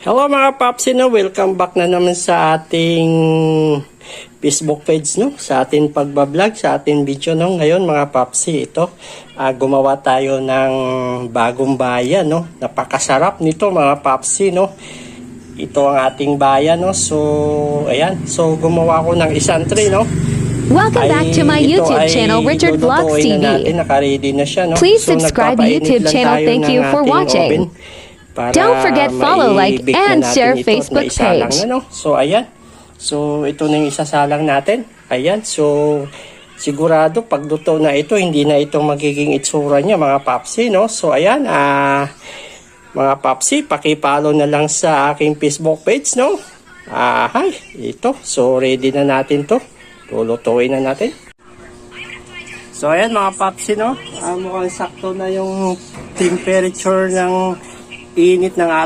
Hello mga Popsi, no? Welcome back na naman sa ating Facebook page, no? Sa ating pagbablog, sa ating video, no? Ngayon mga Popsi, ito, gumawa tayo ng bagong bayan, no? Napakasarap nito mga Popsi, no? Ito ang ating bayan, no? So, ayan. So, gumawa ko ng isang tray, no? Welcome back to my YouTube channel, Richard Vlogs TV. Naka-ready na siya, no? Please subscribe YouTube channel. Thank you for watching. Don't forget follow, like, and share Facebook page. So, ayan. So, ito na yung isasalang natin. Ayan. So, sigurado pagluto na ito, hindi na ito magiging itsura niya, mga Popsi, no? So, ayan. Mga Popsi, pakipollow na lang sa aking Facebook page, no? Hi. Ito. So, ready na natin to. Lulutuin na natin. So, ayan mga Popsi, no? Mukhang sakto na yung temperature ng init ng ating